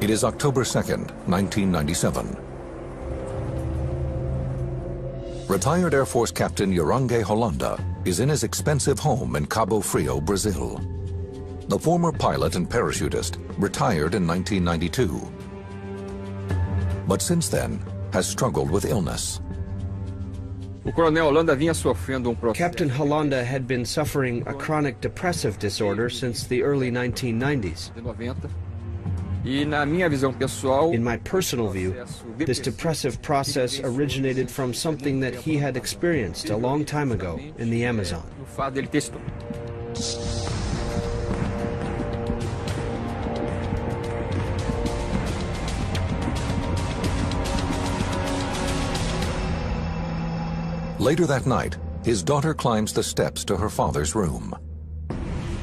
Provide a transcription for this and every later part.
It is October 2nd, 1997. Retired Air Force Captain Jorge Holanda is in his expensive home in Cabo Frio, Brazil. The former pilot and parachutist retired in 1992, but since then has struggled with illness. Captain Holanda had been suffering a chronic depressive disorder since the early 1990s. In my personal view, this depressive process originated from something that he had experienced a long time ago in the Amazon. Later that night, his daughter climbs the steps to her father's room.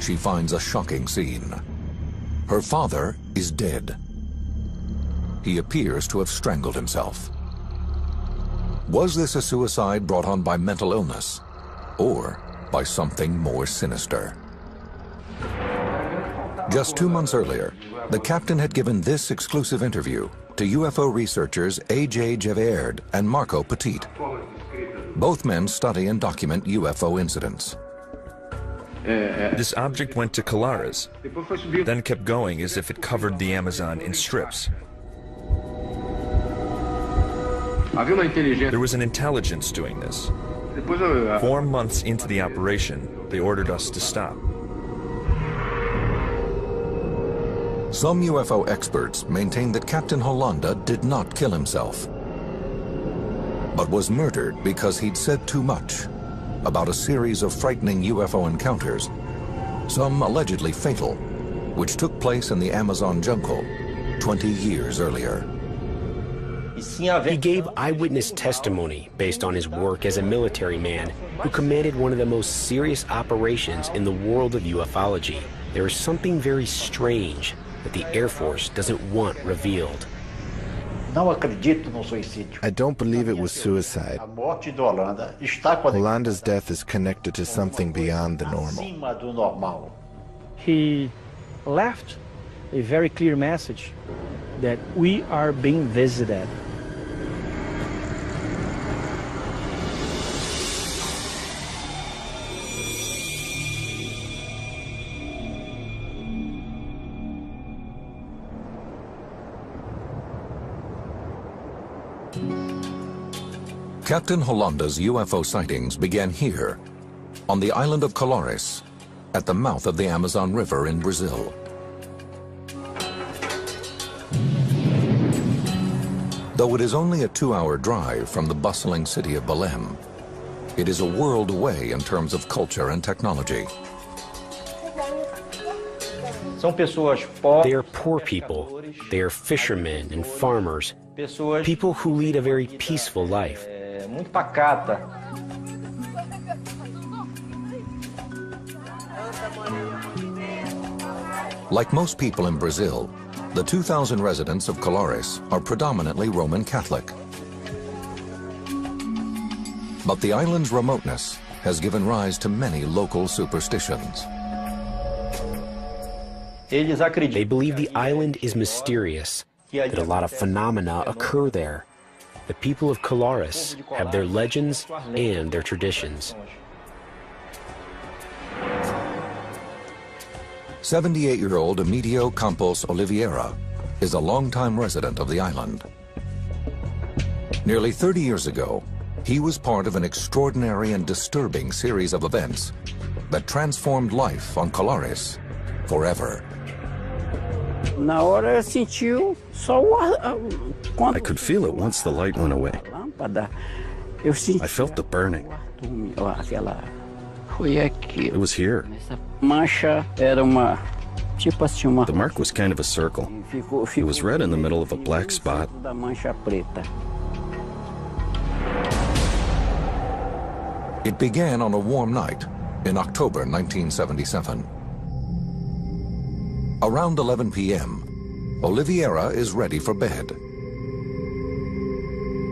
She finds a shocking scene. Her father is dead. He appears to have strangled himself. Was this a suicide brought on by mental illness, or by something more sinister? Just 2 months earlier, the captain had given this exclusive interview to UFO researchers A.J. Geverard and Marco Petit. Both men study and document UFO incidents. This object went to Colares, then kept going as if it covered the Amazon in strips. There was an intelligence doing this. 4 months into the operation, they ordered us to stop. Some UFO experts maintain that Captain Holanda did not kill himself, but was murdered because he'd said too much about a series of frightening UFO encounters, some allegedly fatal, which took place in the Amazon jungle 20 years earlier. He gave eyewitness testimony based on his work as a military man who commanded one of the most serious operations in the world of ufology. There is something very strange that the Air Force doesn't want revealed. I don't believe it was suicide. Holanda's death is connected to something beyond the normal. He left a very clear message that we are being visited. Captain Holanda's UFO sightings began here, on the island of Colares, at the mouth of the Amazon River in Brazil. Though it is only a 2-hour drive from the bustling city of Belém, it is a world away in terms of culture and technology. They are poor people. They are fishermen and farmers, people who lead a very peaceful life. Like most people in Brazil, the 2,000 residents of Colares are predominantly Roman Catholic. But the island's remoteness has given rise to many local superstitions. They believe the island is mysterious, that a lot of phenomena occur there. The people of Colares have their legends and their traditions. 78-year-old Emilio Campos Oliveira is a longtime resident of the island. Nearly 30 years ago, he was part of an extraordinary and disturbing series of events that transformed life on Colares forever. I could feel it once the light went away. I felt the burning. It was here. The mark was kind of a circle. It was red in the middle of a black spot. It began on a warm night in October 1977. Around 11 p.m., Oliveira is ready for bed.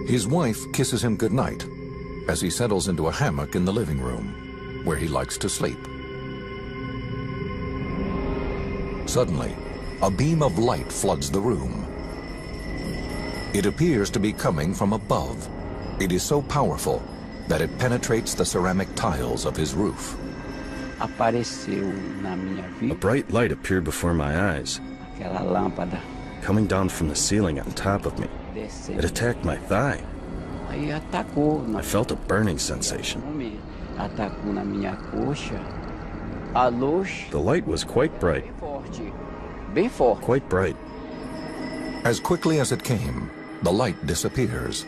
His wife kisses him goodnight as he settles into a hammock in the living room, where he likes to sleep. Suddenly, a beam of light floods the room. It appears to be coming from above. It is so powerful that it penetrates the ceramic tiles of his roof. A bright light appeared before my eyes, coming down from the ceiling on top of me. It attacked my thigh. I felt a burning sensation. The light was quite bright. Quite bright. As quickly as it came, the light disappears.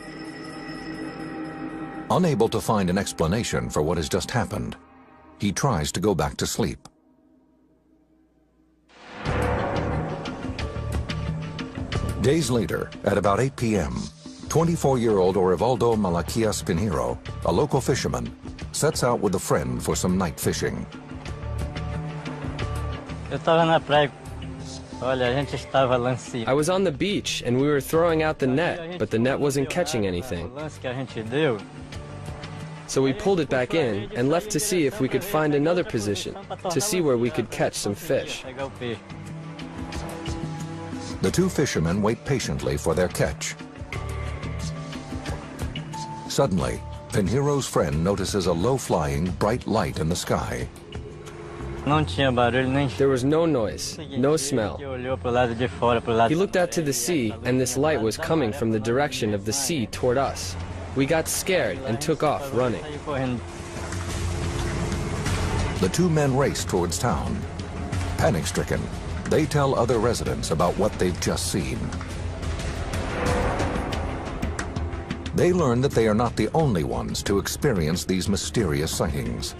Unable to find an explanation for what has just happened, he tries to go back to sleep. Days later, at about 8 p.m., 24-year-old Orivaldo Malaquias Pinheiro, a local fisherman, sets out with a friend for some night fishing. I was on the beach and we were throwing out the net, but the net wasn't catching anything. So we pulled it back in and left to see if we could find another position, to see where we could catch some fish. The two fishermen wait patiently for their catch. Suddenly, Pinheiro's friend notices a low-flying, bright light in the sky. There was no noise, no smell. He looked out to the sea, and this light was coming from the direction of the sea toward us. We got scared and took off running. The two men race towards town. Panic-stricken, they tell other residents about what they've just seen. They learn that they are not the only ones to experience these mysterious sightings.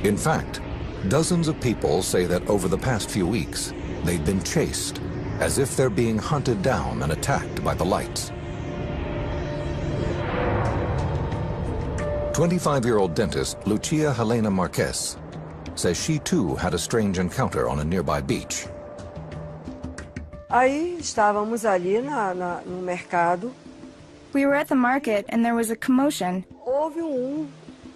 In fact, dozens of people say that over the past few weeks, they've been chased, as if they're being hunted down and attacked by the lights. 25-year-old dentist Lucia Helena Marquez says she too had a strange encounter on a nearby beach. Aí estávamos ali no mercado. We were at the market and there was a commotion. Houve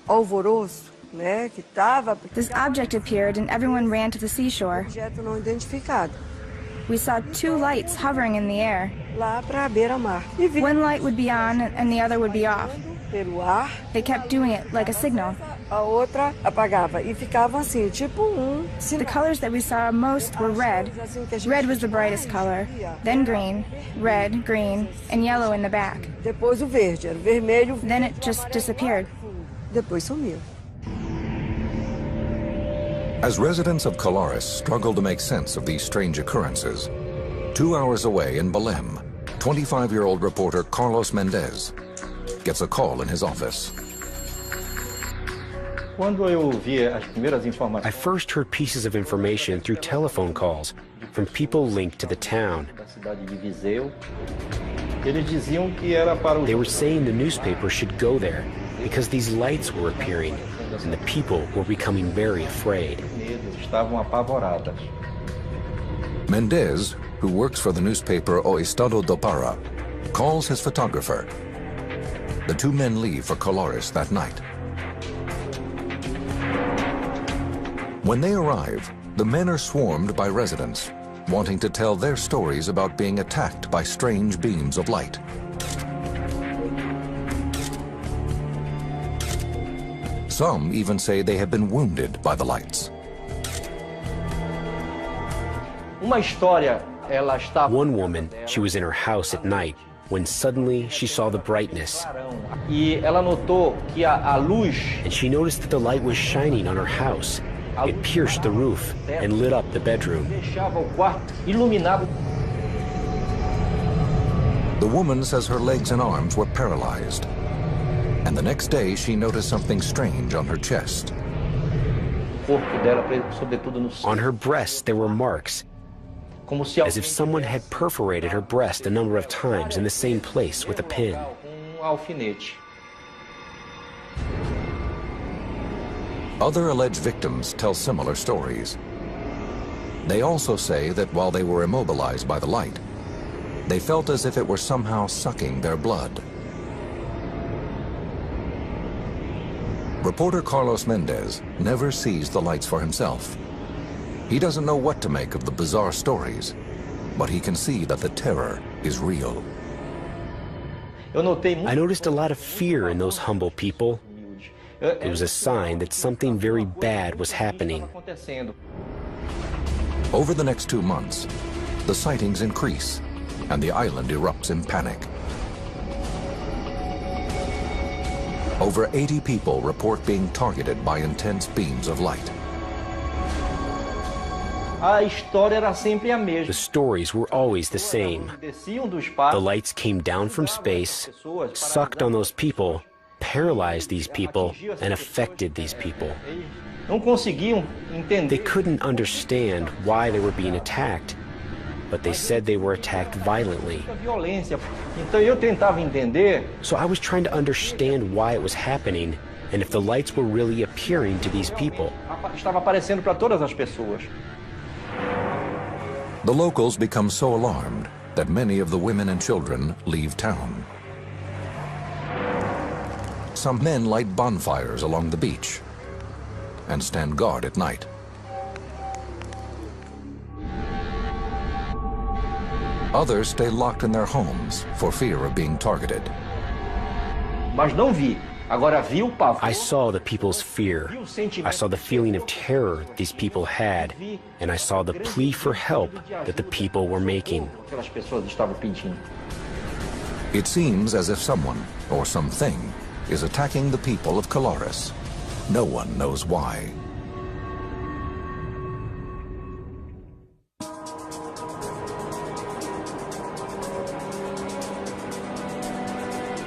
alvoroço, né, que tava. This object appeared and everyone ran to the seashore. Objeto não identificado. We saw two lights hovering in the air. Lá pra beira-mar. One light would be on and the other would be off. Pelo ar. They kept doing it like a signal. A outra apagava e ficava assim, tipo The colors that we saw most were red. Red was the brightest color, then green, red, green, and yellow in the back. Depois o verde, era vermelho. Then it just disappeared. Depois sumiu. As residents of Colares struggle to make sense of these strange occurrences, 2 hours away in Belém, 25-year-old reporter Carlos Mendez gets a call in his office. I first heard pieces of information through telephone calls from people linked to the town. They were saying the newspaper should go there because these lights were appearing and the people were becoming very afraid. Mendez, who works for the newspaper O Estado do Pará, calls his photographer. The two men leave for Colares that night. When they arrive, the men are swarmed by residents, wanting to tell their stories about being attacked by strange beams of light. Some even say they have been wounded by the lights. One woman, she was in her house at night when suddenly she saw the brightness. And she noticed that the light was shining on her house. It pierced the roof and lit up the bedroom. The woman says her legs and arms were paralyzed. And the next day, she noticed something strange on her chest. On her breast, there were marks, as if someone had perforated her breast a number of times in the same place with a pin. Other alleged victims tell similar stories. They also say that while they were immobilized by the light, they felt as if it were somehow sucking their blood. Reporter Carlos Mendez never sees the lights for himself. He doesn't know what to make of the bizarre stories, but he can see that the terror is real. I noticed a lot of fear in those humble people. It was a sign that something very bad was happening. Over the next 2 months, the sightings increase and the island erupts in panic. Over 80 people report being targeted by intense beams of light. The stories were always the same. The lights came down from space, sucked on those people, paralyzed these people, and affected these people. They couldn't understand why they were being attacked, but they said they were attacked violently. So I was trying to understand why it was happening and if the lights were really appearing to these people. The locals become so alarmed that many of the women and children leave town. Some men light bonfires along the beach and stand guard at night. Others stay locked in their homes for fear of being targeted. I saw the people's fear. I saw the feeling of terror these people had, and I saw the plea for help that the people were making. It seems as if someone or something is attacking the people of Colares. No one knows why.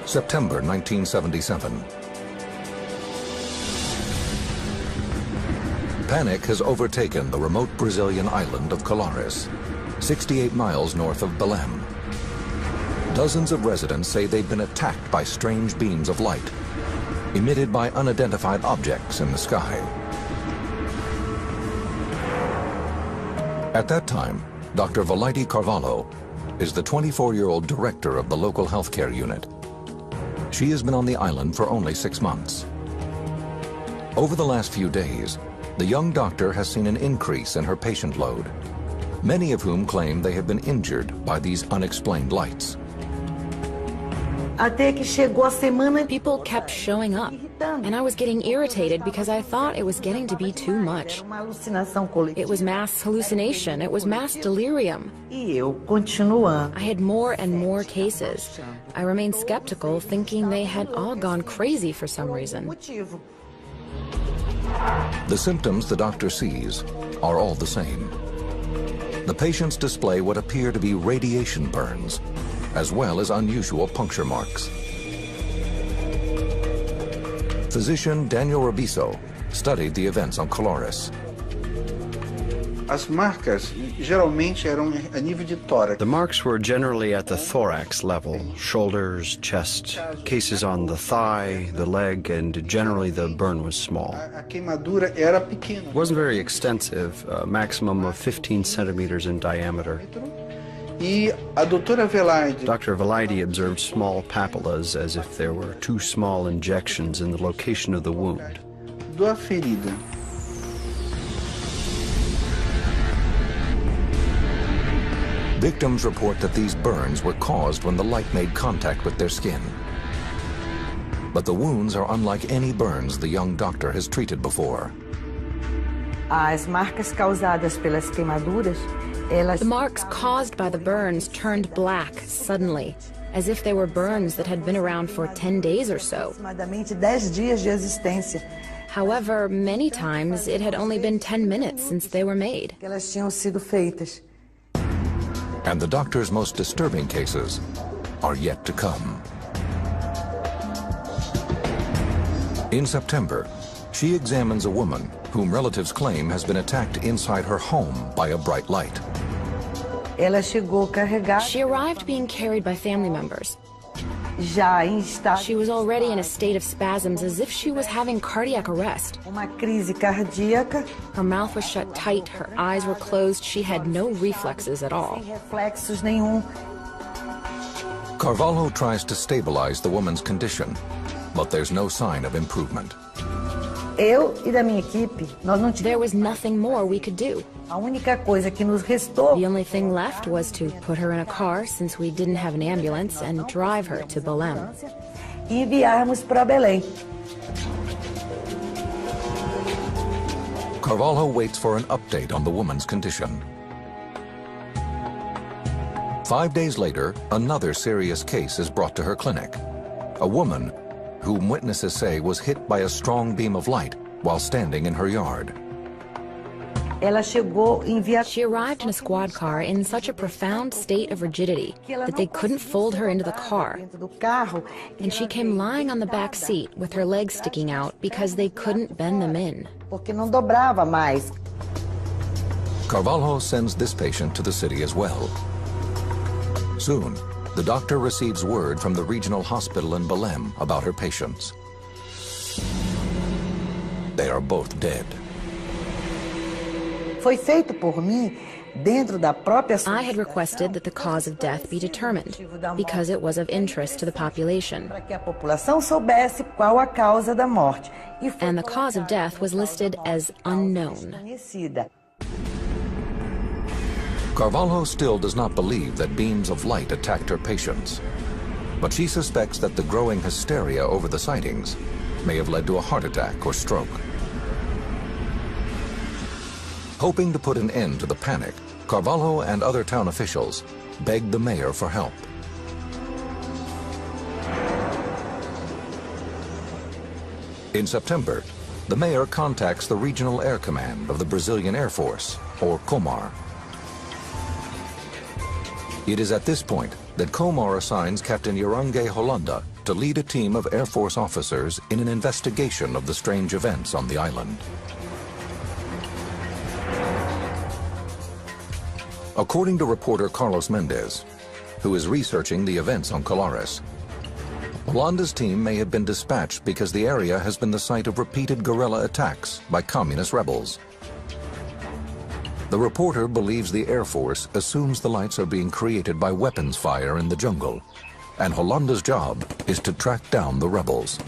September 1977. Panic has overtaken the remote Brazilian island of Colares, 68 miles north of Belém. Dozens of residents say they've been attacked by strange beams of light, emitted by unidentified objects in the sky. At that time, Dr. Valaide Carvalho is the 24-year-old director of the local healthcare unit. She has been on the island for only 6 months. Over the last few days, the young doctor has seen an increase in her patient load, many of whom claim they have been injured by these unexplained lights. People kept showing up, and I was getting irritated because I thought it was getting to be too much. It was mass hallucination, it was mass delirium. I had more and more cases. I remained skeptical, thinking they had all gone crazy for some reason. The symptoms the doctor sees are all the same. The patients display what appear to be radiation burns, as well as unusual puncture marks. Physician Daniel Rabiso studied the events on Colares. The marks were generally at the thorax level, shoulders, chest, cases on the thigh, the leg, and generally the burn was small. It wasn't very extensive, a maximum of 15 centimeters in diameter. Dr. Valaide observed small papillas as if there were 2 small injections in the location of the wound. Victims report that these burns were caused when the light made contact with their skin. But the wounds are unlike any burns the young doctor has treated before. The marks caused by the burns turned black suddenly, as if they were burns that had been around for 10 days or so. However, many times it had only been 10 minutes since they were made. And the doctor's most disturbing cases are yet to come. In September, she examines a woman whom relatives claim has been attacked inside her home by a bright light. She arrived being carried by family members. She was already in a state of spasms as if she was having cardiac arrest. Her mouth was shut tight, her eyes were closed, she had no reflexes at all. Carvalho tries to stabilize the woman's condition, but there's no sign of improvement. There was nothing more we could do. The only thing left was to put her in a car, since we didn't have an ambulance, and drive her to Belém. Carvalho waits for an update on the woman's condition. 5 days later, another serious case is brought to her clinic. A woman whom witnesses say was hit by a strong beam of light while standing in her yard. She arrived in a squad car in such a profound state of rigidity that they couldn't fold her into the car. And she came lying on the back seat with her legs sticking out because they couldn't bend them in. Carvalho sends this patient to the city as well. Soon, the doctor receives word from the regional hospital in Belém about her patients. They are both dead. I had requested that the cause of death be determined because it was of interest to the population. And the cause of death was listed as unknown. Carvalho still does not believe that beams of light attacked her patients, but she suspects that the growing hysteria over the sightings may have led to a heart attack or stroke. Hoping to put an end to the panic, Carvalho and other town officials begged the mayor for help. In September, the mayor contacts the Regional Air Command of the Brazilian Air Force, or COMAR. It is at this point that COMAR assigns Captain Yarangue Holanda to lead a team of Air Force officers in an investigation of the strange events on the island. According to reporter Carlos Mendez, who is researching the events on Colares, Holanda's team may have been dispatched because the area has been the site of repeated guerrilla attacks by communist rebels. The reporter believes the Air Force assumes the lights are being created by weapons fire in the jungle, and Holanda's job is to track down the rebels.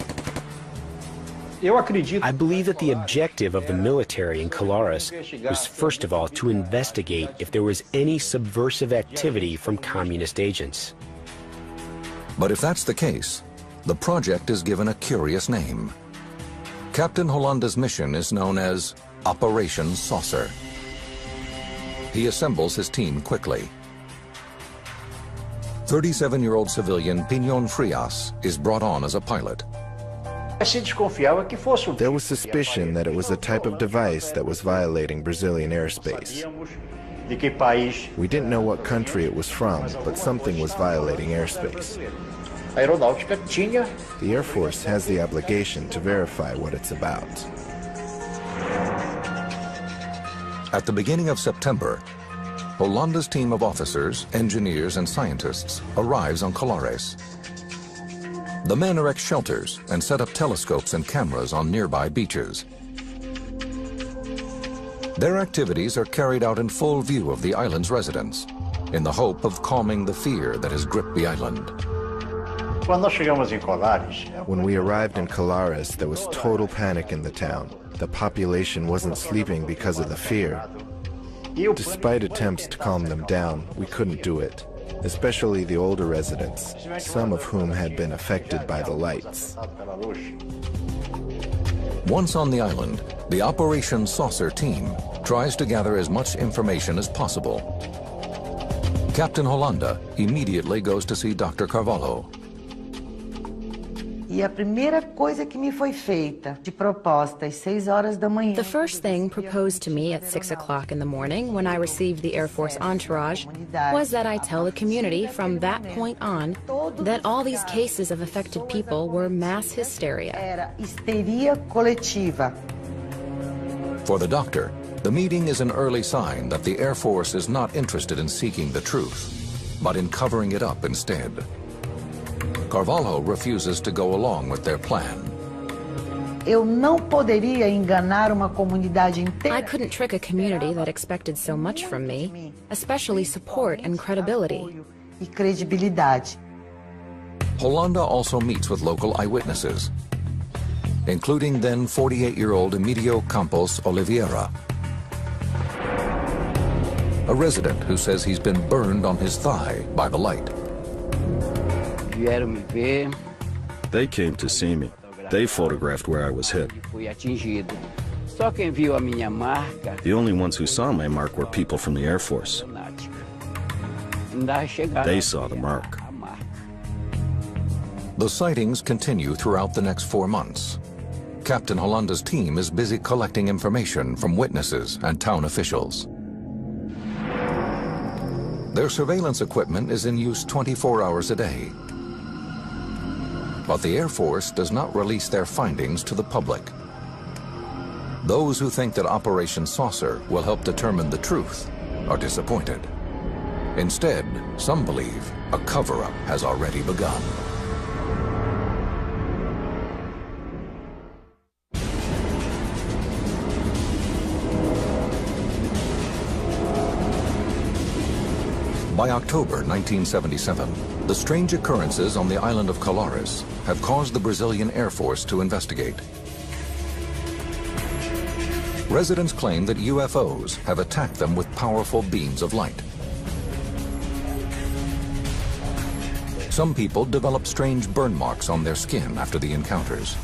I believe that the objective of the military in Colares was first of all to investigate if there was any subversive activity from communist agents. But if that's the case, the project is given a curious name. Captain Holanda's mission is known as Operation Saucer. He assembles his team quickly. 37-year-old civilian Pinon Frias is brought on as a pilot. There was suspicion that it was a type of device that was violating Brazilian airspace. We didn't know what country it was from, but something was violating airspace. The Air Force has the obligation to verify what it's about. At the beginning of September, Holanda's team of officers, engineers, and scientists arrives on Colares. The men erect shelters and set up telescopes and cameras on nearby beaches. Their activities are carried out in full view of the island's residents, in the hope of calming the fear that has gripped the island. When we arrived in Colares, there was total panic in the town. The population wasn't sleeping because of the fear. Despite attempts to calm them down, we couldn't do it, especially the older residents, some of whom had been affected by the lights. Once on the island, the Operation Saucer team tries to gather as much information as possible. Captain Holanda immediately goes to see Dr. Carvalho. The first thing proposed to me at 6 o'clock in the morning when I received the Air Force entourage was that I tell the community from that point on that all these cases of affected people were mass hysteria. For the doctor, the meeting is an early sign that the Air Force is not interested in seeking the truth, but in covering it up instead. Carvalho refuses to go along with their plan. I couldn't trick a community that expected so much from me, especially support and credibility. Holanda also meets with local eyewitnesses. including then 48-year-old Emilio Campos Oliveira, a resident who says he's been burned on his thigh by the light. They came to see me. They photographed where I was hit. The only ones who saw my mark were people from the Air Force. They saw the mark. The sightings continue throughout the next 4 months. Captain Holanda's team is busy collecting information from witnesses and town officials. Their surveillance equipment is in use 24 hours a day. But the Air Force does not release their findings to the public. Those who think that Operation Saucer will help determine the truth are disappointed. Instead, some believe a cover-up has already begun. By October 1977, the strange occurrences on the island of Colares have caused the Brazilian Air Force to investigate. Residents claim that UFOs have attacked them with powerful beams of light. Some people develop strange burn marks on their skin after the encounters.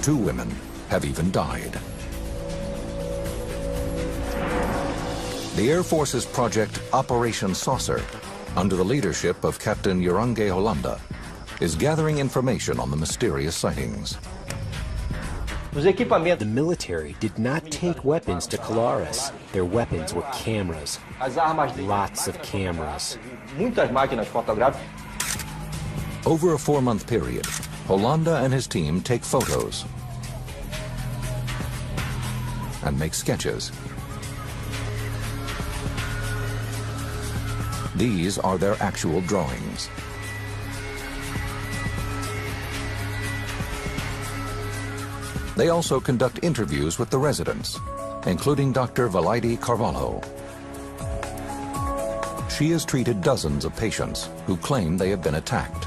Two women have even died. The Air Force's project Operation Saucer, under the leadership of Captain Urangue Holanda, is gathering information on the mysterious sightings. The military did not take weapons to Colares. Their weapons were cameras. Lots of cameras. Over a 4-month period, Holanda and his team take photos and make sketches. These are their actual drawings. They also conduct interviews with the residents, including Dr. Valaide Carvalho. She has treated dozens of patients who claim they have been attacked.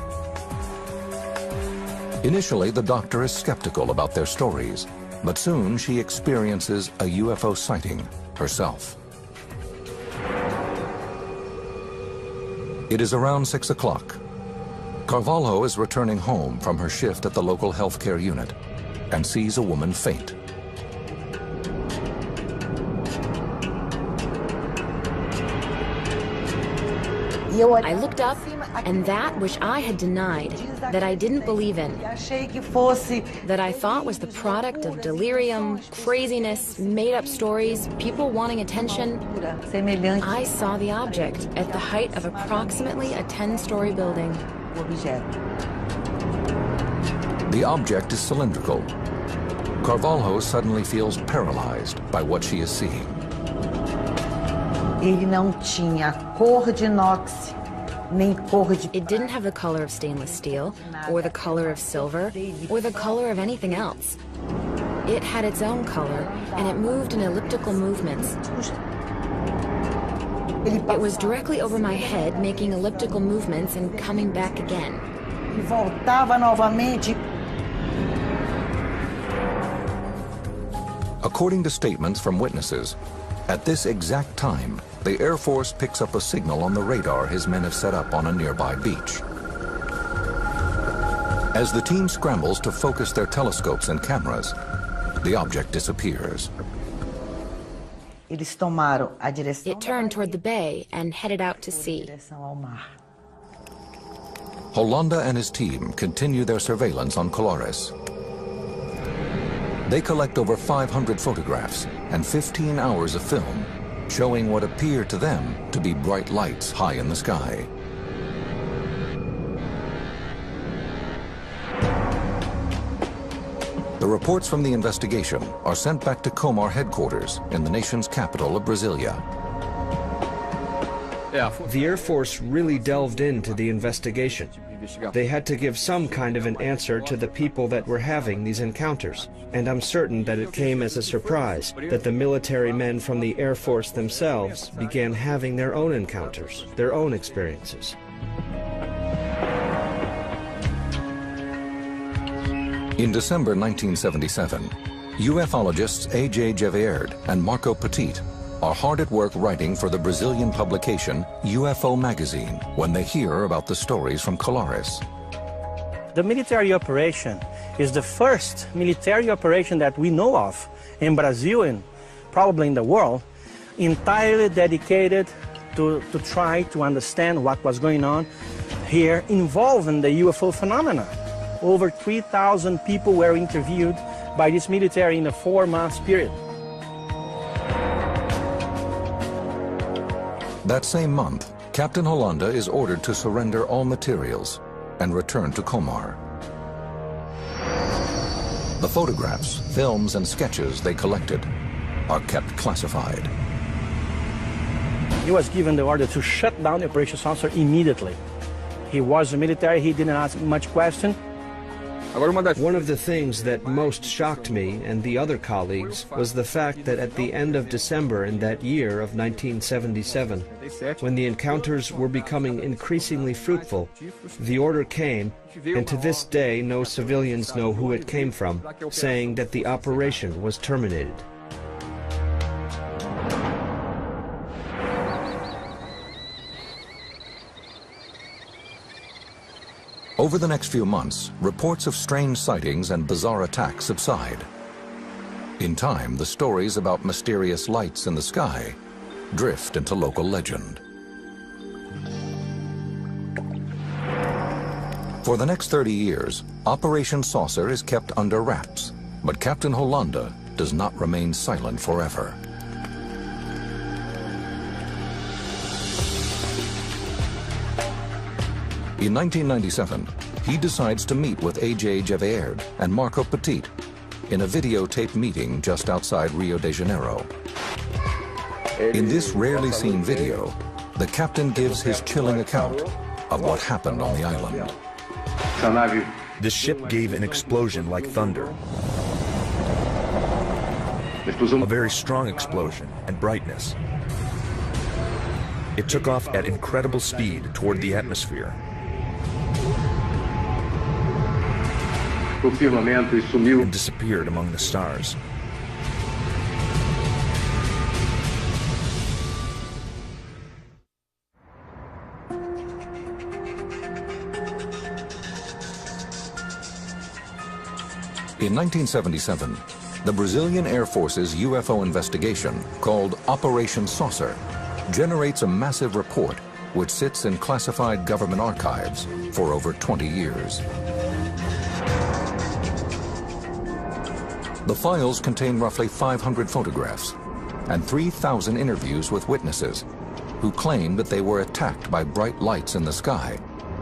Initially, the doctor is skeptical about their stories, but soon she experiences a UFO sighting herself. It is around 6 o'clock. Carvalho is returning home from her shift at the local healthcare unit and sees a woman faint. I looked up, and that which I had denied, that I didn't believe in, that I thought was the product of delirium, craziness, made-up stories, people wanting attention, I saw the object at the height of approximately a 10-story building. The object is cylindrical. Carvalho suddenly feels paralyzed by what she is seeing. It didn't have the color of stainless steel, or the color of silver, or the color of anything else. It had its own color, and it moved in elliptical movements. It was directly over my head, making elliptical movements and coming back again. According to statements from witnesses, at this exact time, the Air Force picks up a signal on the radar his men have set up on a nearby beach. As the team scrambles to focus their telescopes and cameras, the object disappears. It turned toward the bay and headed out to sea. Holanda and his team continue their surveillance on Colares. They collect over 500 photographs and 15 hours of film, showing what appear to them to be bright lights high in the sky. The reports from the investigation are sent back to Comar headquarters in the nation's capital of Brasilia. The Air Force really delved into the investigation. They had to give some kind of an answer to the people that were having these encounters. And I'm certain that it came as a surprise that the military men from the Air Force themselves began having their own encounters, their own experiences. In December 1977, ufologists A.J. Gevierd and Marco Petit are hard at work writing for the Brazilian publication UFO Magazine when they hear about the stories from Colares. The military operation is the first military operation that we know of in Brazil and probably in the world, entirely dedicated to try to understand what was going on here involving the UFO phenomena. Over 3,000 people were interviewed by this military in a 4-month period. That same month, Captain Hollanda is ordered to surrender all materials and return to Comar. The photographs, films, and sketches they collected are kept classified. He was given the order to shut down the operations center immediately. He was a military, he didn't ask much question. One of the things that most shocked me and the other colleagues was the fact that at the end of December in that year of 1977, when the encounters were becoming increasingly fruitful, the order came, and to this day no civilians know who it came from, saying that the operation was terminated. Over the next few months, reports of strange sightings and bizarre attacks subside. In time, the stories about mysterious lights in the sky drift into local legend. For the next 30 years, Operation Saucer is kept under wraps, but Captain Hollanda does not remain silent forever. In 1997, he decides to meet with A.J. Gevierd and Marco Petit in a videotape meeting just outside Rio de Janeiro. In this rarely seen video, the captain gives his chilling account of what happened on the island. The ship gave an explosion like thunder. A very strong explosion and brightness. It took off at incredible speed toward the atmosphere. And disappeared among the stars. In 1977, the Brazilian Air Force's UFO investigation, called Operation Saucer, generates a massive report which sits in classified government archives for over 20 years. The files contain roughly 500 photographs and 3,000 interviews with witnesses who claim that they were attacked by bright lights in the sky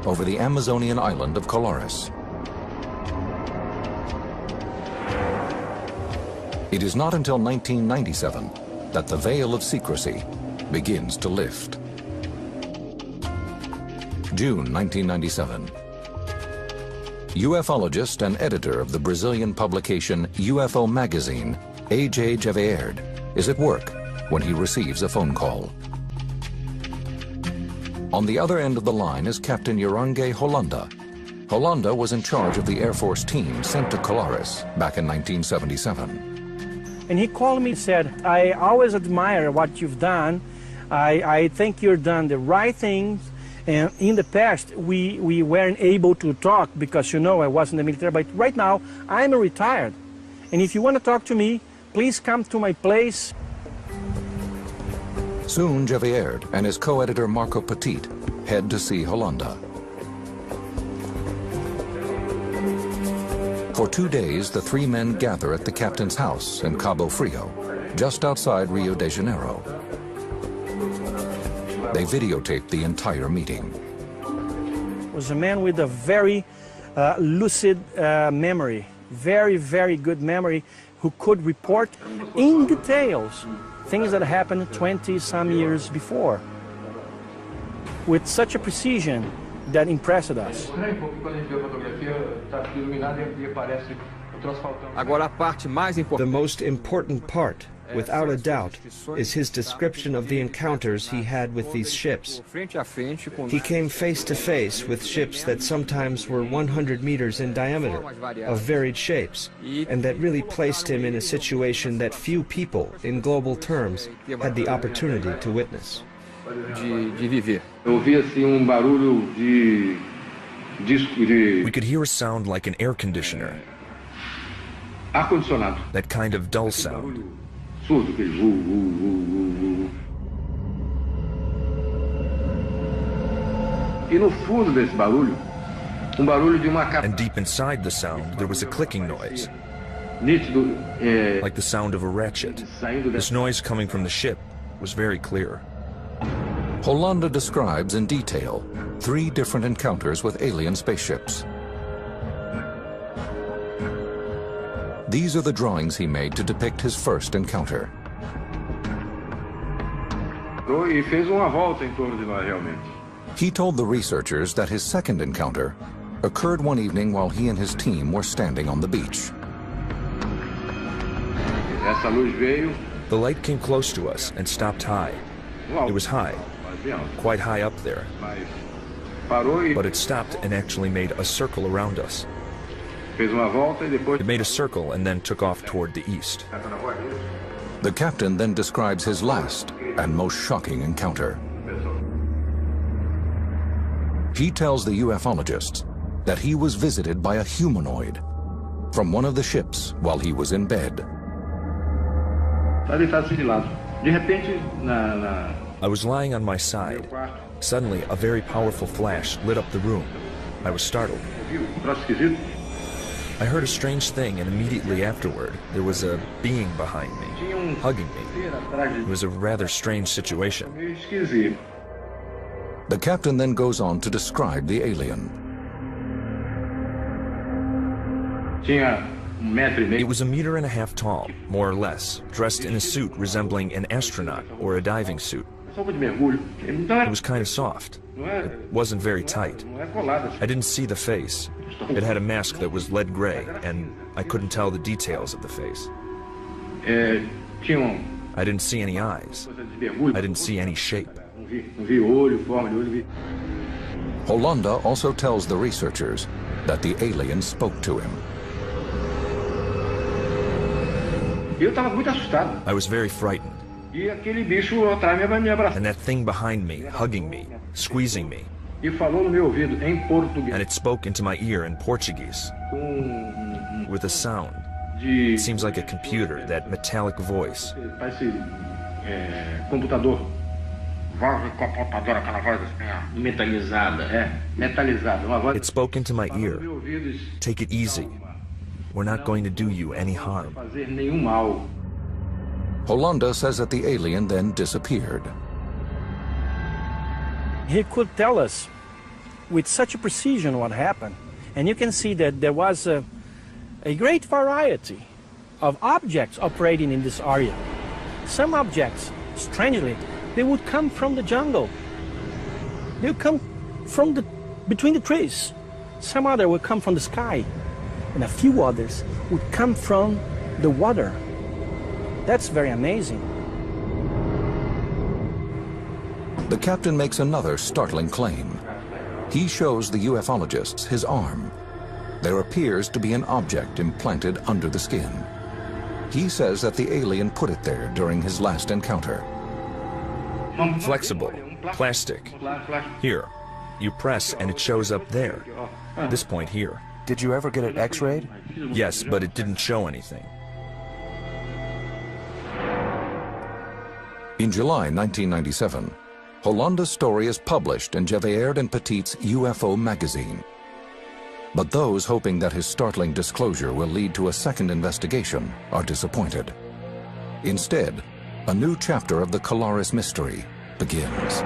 over the Amazonian island of Colares. It is not until 1997 that the veil of secrecy begins to lift. June 1997. Ufologist and editor of the Brazilian publication UFO Magazine, A.J. Gevierd, is at work when he receives a phone call. On the other end of the line is Captain Yorange Hollanda. Hollanda was in charge of the Air Force team sent to Colares back in 1977. And he called me and said, I always admire what you've done. I think you've done the right things. And in the past, we weren't able to talk because, you know, I was in the military. But right now, I'm retired. And if you want to talk to me, please come to my place. Soon, Gevierd and his co-editor Marco Petit head to see Hollanda. For 2 days, the three men gather at the captain's house in Cabo Frio, just outside Rio de Janeiro. They videotape the entire meeting. He was a man with a very lucid memory, very, very good memory, who could report in details things that happened 20-some years before, with such a precision that impressed us. The most important part, without a doubt, is his description of the encounters he had with these ships. He came face to face with ships that sometimes were 100 meters in diameter, of varied shapes, and that really placed him in a situation that few people, in global terms, had the opportunity to witness. We could hear a sound like an air conditioner. That kind of dull sound. And deep inside the sound, there was a clicking noise, like the sound of a ratchet. This noise coming from the ship was very clear. Hollanda describes in detail 3 different encounters with alien spaceships. These are the drawings he made to depict his first encounter. He told the researchers that his second encounter occurred one evening while he and his team were standing on the beach. The light came close to us and stopped high. It was high, quite high up there. But it stopped and actually made a circle around us. It made a circle and then took off toward the east. The captain then describes his last and most shocking encounter. He tells the ufologists that he was visited by a humanoid from one of the ships while he was in bed. I was lying on my side. Suddenly, a very powerful flash lit up the room. I was startled. I heard a strange thing, and immediately afterward, there was a being behind me, hugging me. It was a rather strange situation. The captain then goes on to describe the alien. It was 1.5 meters tall, more or less, dressed in a suit resembling an astronaut or a diving suit. It was kind of soft. It wasn't very tight. I didn't see the face. It had a mask that was lead gray, and I couldn't tell the details of the face. I didn't see any eyes. I didn't see any shape. Hollanda also tells the researchers that the alien spoke to him. I was very frightened. And that thing behind me, hugging me, squeezing me. And it spoke into my ear in Portuguese, with a sound. It seems like a computer, that metallic voice. It spoke into my ear. Take it easy. We're not going to do you any harm. Hollanda says that the alien then disappeared. He could tell us with such a precision what happened. And you can see that there was a great variety of objects operating in this area. Some objects, strangely, they would come from the jungle. They would come from between the trees. Some other would come from the sky. And a few others would come from the water. That's very amazing. The captain makes another startling claim. He shows the ufologists his arm. There appears to be an object implanted under the skin. He says that the alien put it there during his last encounter. Flexible, plastic. Here, you press and it shows up there. This point here. Did you ever get it x-rayed? Yes, but it didn't show anything. In July 1997, Hollanda's story is published in Geographic and Petit's UFO magazine. But those hoping that his startling disclosure will lead to a second investigation are disappointed. Instead, a new chapter of the Colares mystery begins.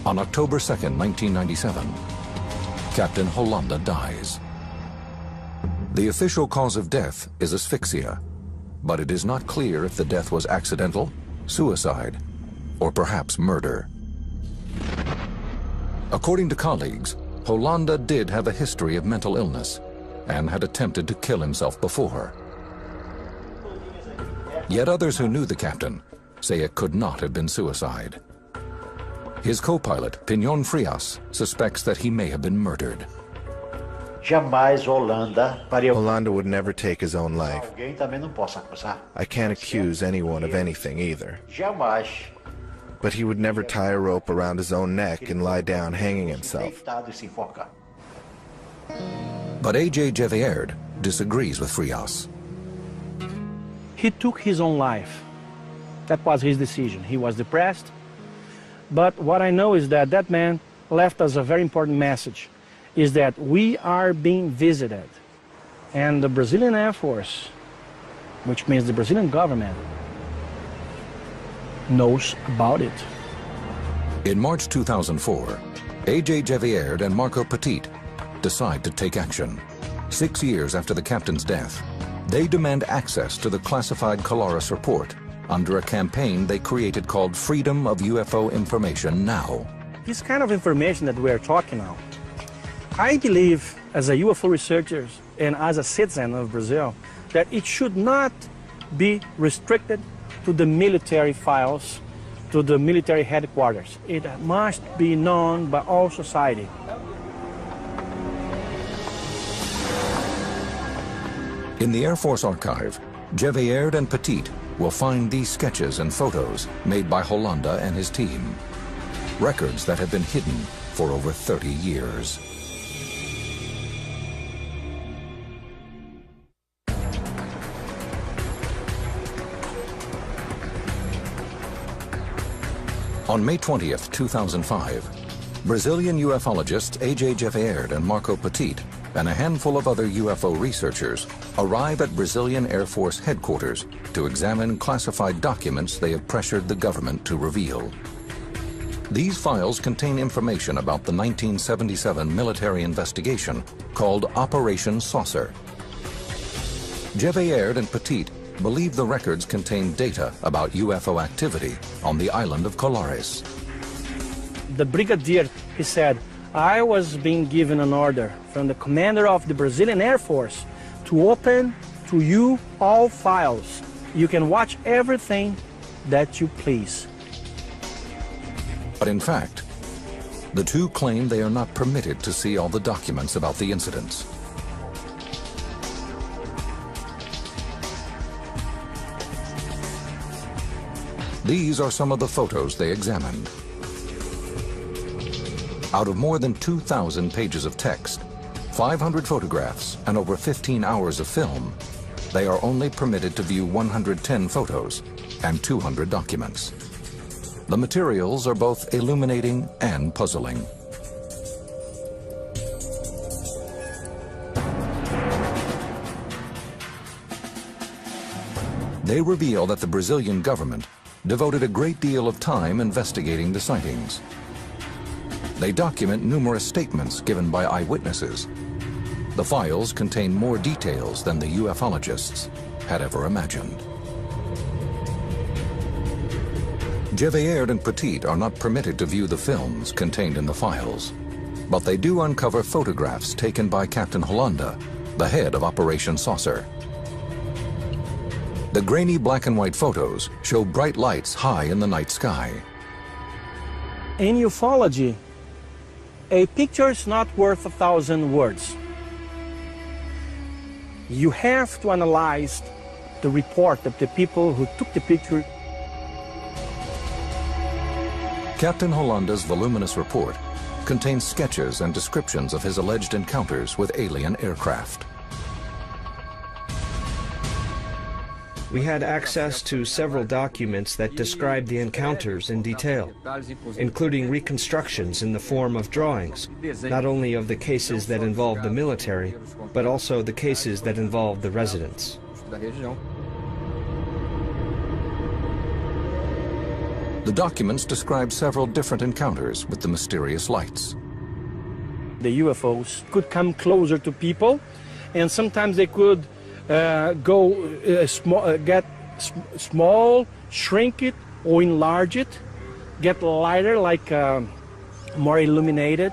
On October 2nd, 1997, Captain Hollanda dies. The official cause of death is asphyxia, but it is not clear if the death was accidental, suicide, or perhaps murder. According to colleagues, Hollanda did have a history of mental illness and had attempted to kill himself before. Yet others who knew the captain say it could not have been suicide. His co-pilot, Pinon Frias, suspects that he may have been murdered. Hollanda would never take his own life. I can't accuse anyone of anything either. But he would never tie a rope around his own neck and lie down hanging himself. But A.J. Gevierd disagrees with Frias. He took his own life. That was his decision. He was depressed. But what I know is that that man left us a very important message, is that we are being visited. And the Brazilian Air Force, which means the Brazilian government, knows about it. In March 2004, A.J. Gevierd and Marco Petit decide to take action. 6 years after the captain's death, they demand access to the classified Colares report under a campaign they created called Freedom of UFO Information Now. This kind of information that we're talking about, I believe as a UFO researcher and as a citizen of Brazil that it should not be restricted to the military files, to the military headquarters. It must be known by all society. In the Air Force archive, Gevierd and Petit will find these sketches and photos made by Hollanda and his team. Records that have been hidden for over 30 years. On May 20th, 2005, Brazilian ufologists A.J. Gevierd and Marco Petit and a handful of other UFO researchers arrive at Brazilian Air Force headquarters to examine classified documents they have pressured the government to reveal. These files contain information about the 1977 military investigation called Operation Saucer. Gevierd and Petit believe the records contain data about UFO activity on the island of Colares. The brigadier, he said, I was being given an order from the commander of the Brazilian Air Force to open to you all files. You can watch everything that you please. But in fact, the two claim they are not permitted to see all the documents about the incidents. These are some of the photos they examined. Out of more than 2,000 pages of text, 500 photographs, and over 15 hours of film, they are only permitted to view 110 photos and 200 documents. The materials are both illuminating and puzzling. They reveal that the Brazilian government devoted a great deal of time investigating the sightings. They document numerous statements given by eyewitnesses. The files contain more details than the ufologists had ever imagined. Gevierd and Petit are not permitted to view the films contained in the files, but they do uncover photographs taken by Captain Hollanda, the head of Operation Saucer. The grainy black and white photos show bright lights high in the night sky. In ufology, a picture is not worth 1,000 words. You have to analyze the report of the people who took the picture. Captain Hollanda's voluminous report contains sketches and descriptions of his alleged encounters with alien aircraft. We had access to several documents that describe the encounters in detail, including reconstructions in the form of drawings, not only of the cases that involved the military, but also the cases that involved the residents. The documents describe several different encounters with the mysterious lights. The UFOs could come closer to people, and sometimes they could get small, shrink it, or enlarge it, get lighter like more illuminated.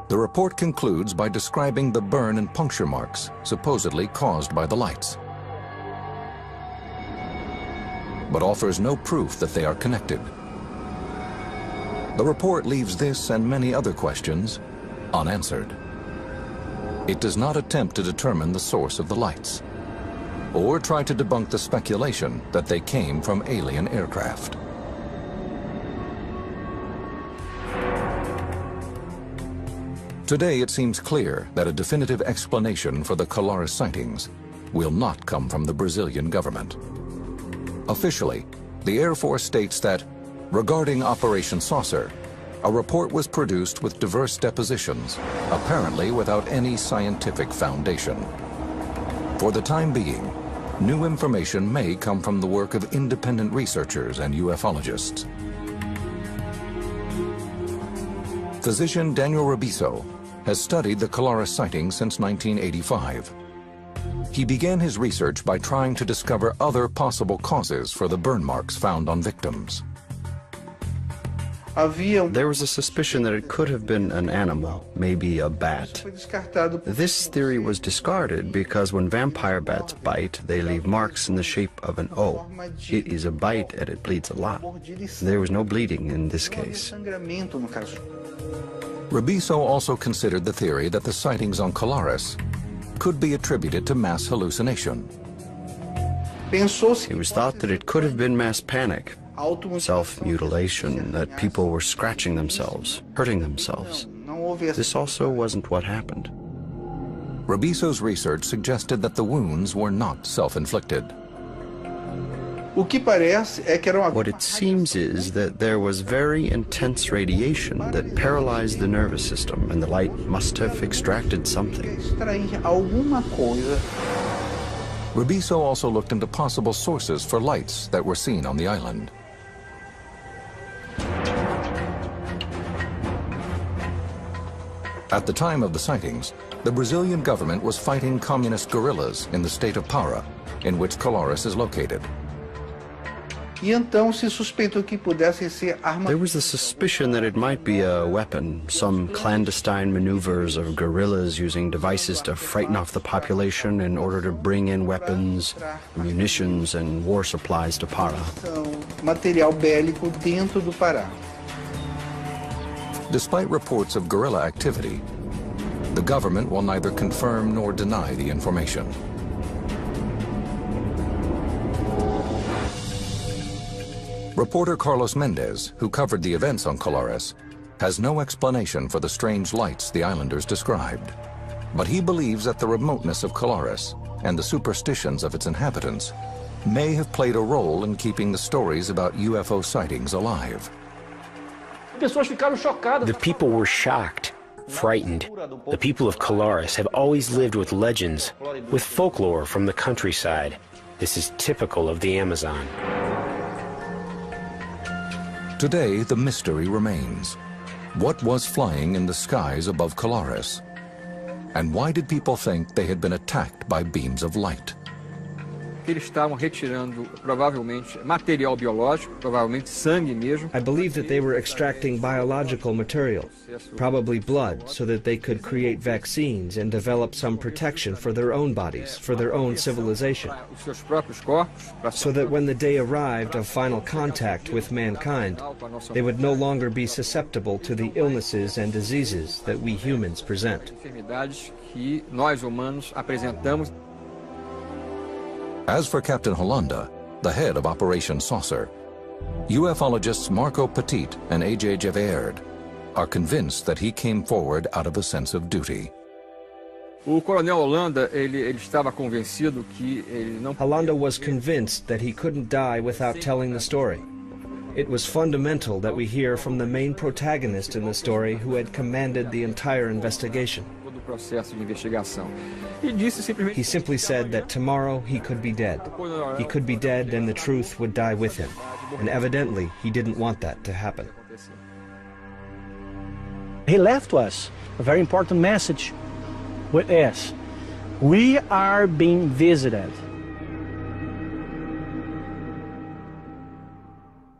The report concludes by describing the burn and puncture marks supposedly caused by the lights, but offers no proof that they are connected. The report leaves this and many other questions unanswered. It does not attempt to determine the source of the lights, or try to debunk the speculation that they came from alien aircraft. Today it seems clear that a definitive explanation for the Colares sightings will not come from the Brazilian government. Officially, the Air Force states that, regarding Operation Saucer, a report was produced with diverse depositions, apparently without any scientific foundation. For the time being, new information may come from the work of independent researchers and ufologists. Physician Daniel Rebisso has studied the Colares sightings since 1985. He began his research by trying to discover other possible causes for the burn marks found on victims. There was a suspicion that it could have been an animal, maybe a bat. This theory was discarded because when vampire bats bite, they leave marks in the shape of an O. It is a bite and it bleeds a lot. There was no bleeding in this case. Rebisso also considered the theory that the sightings on Colares could be attributed to mass hallucination. It was thought that it could have been mass panic, self-mutilation, that people were scratching themselves, hurting themselves. This also wasn't what happened. Rebisso's research suggested that the wounds were not self-inflicted. What it seems is that there was very intense radiation that paralyzed the nervous system, and the light must have extracted something. Rebisso also looked into possible sources for lights that were seen on the island. At the time of the sightings, the Brazilian government was fighting communist guerrillas in the state of Para, in which Colares is located. There was the suspicion that it might be a weapon, some clandestine maneuvers of guerrillas using devices to frighten off the population in order to bring in weapons, munitions, and war supplies to Para. Despite reports of guerrilla activity, the government will neither confirm nor deny the information. Reporter Carlos Mendez, who covered the events on Colares, has no explanation for the strange lights the islanders described. But he believes that the remoteness of Colares and the superstitions of its inhabitants may have played a role in keeping the stories about UFO sightings alive. The people were shocked, frightened. The people of Colares have always lived with legends, with folklore from the countryside. This is typical of the Amazon. Today, the mystery remains. What was flying in the skies above Colares? And why did people think they had been attacked by beams of light? Eles estavam retirando, provavelmente, material biológico, provavelmente sangue mesmo. I believe that they were extracting biological material, probably blood, so that they could create vaccines and develop some protection for their own bodies, for their own civilization. So that when the day arrived of final contact with mankind, they would no longer be susceptible to the illnesses and diseases that we humans present. Que nós humanos apresentamos. As for Captain Holanda, the head of Operation Saucer, ufologists Marco Petit and A.J. Geverard are convinced that he came forward out of a sense of duty. Holanda was convinced that he couldn't die without telling the story. It was fundamental that we hear from the main protagonist in the story who had commanded the entire investigation. He simply said that tomorrow he could be dead. He could be dead and the truth would die with him. And evidently he didn't want that to happen. He left us a very important message with us. We are being visited.